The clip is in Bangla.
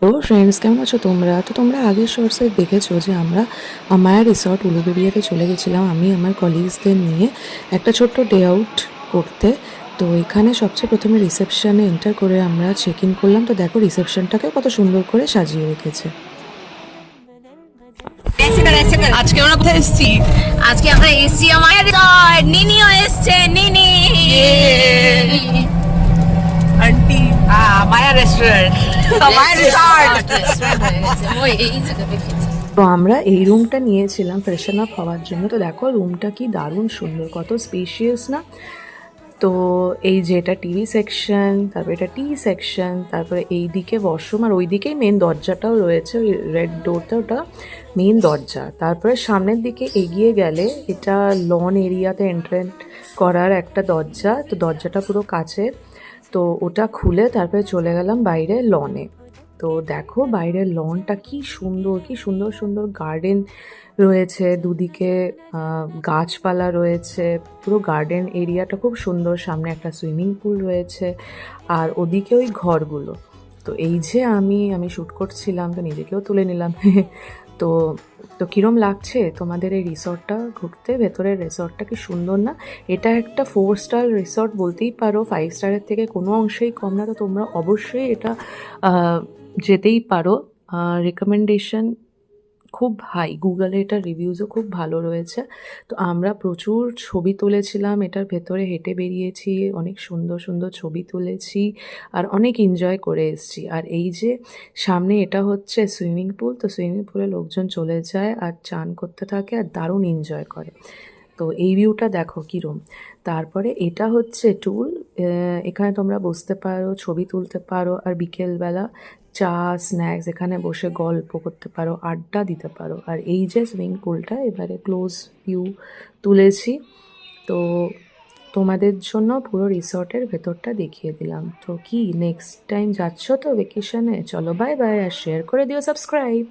হ্যালো ফ্রেন্ডস, কেমন আছো তোমরা? তো তোমরা আগের শর্টসে দেখেছো যে আমরা মায়া রিসর্ট উলুবেড়িয়াতে চলে গেছিলাম আমি আমার কলিগসদের নিয়ে একটা ছোট্ট ডে আউট করতে। তো এখানে সবচেয়ে প্রথমে রিসেপশনে এন্টার করে আমরা চেক ইন করলাম। তো দেখো রিসেপশনটাকে কত সুন্দর করে সাজিয়ে রেখেছে। আজকে আমরা কোথায় এসেছি? আজকে আমরা এসছি আমার রিসর্ট, নিনিও এসছে, নিনি আন্টি মায়া রেস্টুরেন্ট, মায়া রিসর্ট। ওই এই জায়গা দেখেছি। তো আমরা এই রুমটা নিয়েছিলাম ফ্রেশন আপ হওয়ার জন্য। তো দেখো রুমটা কি দারুণ সুন্দর, কত স্পেশিয়াস না। তো এই যে এটা টিভি সেকশন, তারপরে এটা টি সেকশন, তারপরে এই দিকে ওয়াশরুম, আর ওই দিকেই মেন দরজাটাও রয়েছে, ওই রেড ডোরটা ওটা মেন দরজা। তারপরে সামনের দিকে এগিয়ে গেলে এটা লন এরিয়াতে এন্ট্রেন্স করার একটা দরজা। তো দরজাটা পুরো কাচের, তো ওটা খুলে তারপরে চলে গেলাম বাইরে লনে। তো দেখো বাইরের লনটা কি সুন্দর, কি সুন্দর সুন্দর গার্ডেন রয়েছে দুদিকে, গাছপালা রয়েছে, পুরো গার্ডেন এরিয়াটা খুব সুন্দর। সামনে একটা সুইমিং পুল রয়েছে আর ওদিকে ওই ঘরগুলো। তো এই যে আমি শ্যুট করছিলাম, তো নিজেকেও তুলে নিলাম। তো তো কীরম লাগছে তোমাদের এই রিসর্টটা ঘুরতে? ভেতরের রিসর্টটা কি সুন্দর না? এটা একটা 4 স্টার রিসর্ট বলতেই পারো, 5 স্টারের থেকে কোনো অংশেই কম না। তো তোমরা অবশ্যই এটা যেতেই পারো। রেকমেন্ডেশন খুব হাই, গুগলে এটার রিভিউজও খুব ভালো রয়েছে। তো আমরা প্রচুর ছবি তুলেছিলাম, এটার ভেতরে হেঁটে বেরিয়েছি, অনেক সুন্দর সুন্দর ছবি তুলেছি আর অনেক এনজয় করে এসেছি। আর এই যে সামনে এটা হচ্ছে সুইমিং পুল, তো সুইমিং পুলে লোকজন চলে যায় আর চান করতে থাকে আর দারুণ এনজয় করে। তো এই ভিউটা দেখো কীরম। তারপরে এটা হচ্ছে টুল, এখানে তোমরা বসতে পারো, ছবি তুলতে পারো, আর বিকেলবেলা চা স্ন্যাক্স এখানে বসে গল্প করতে পারো, আড্ডা দিতে পারো। আর এই যে সুইমিং পুলটা এবারে ক্লোজ ভিউ তুলেছি। তো তোমাদের জন্য পুরো রিসর্টের ভেতরটা দেখিয়ে দিলাম। তো কি নেক্সট টাইম যাচ্ছ তো ভেকেশনে? চলো বাই বাই, আর শেয়ার করে দিও, সাবস্ক্রাইব।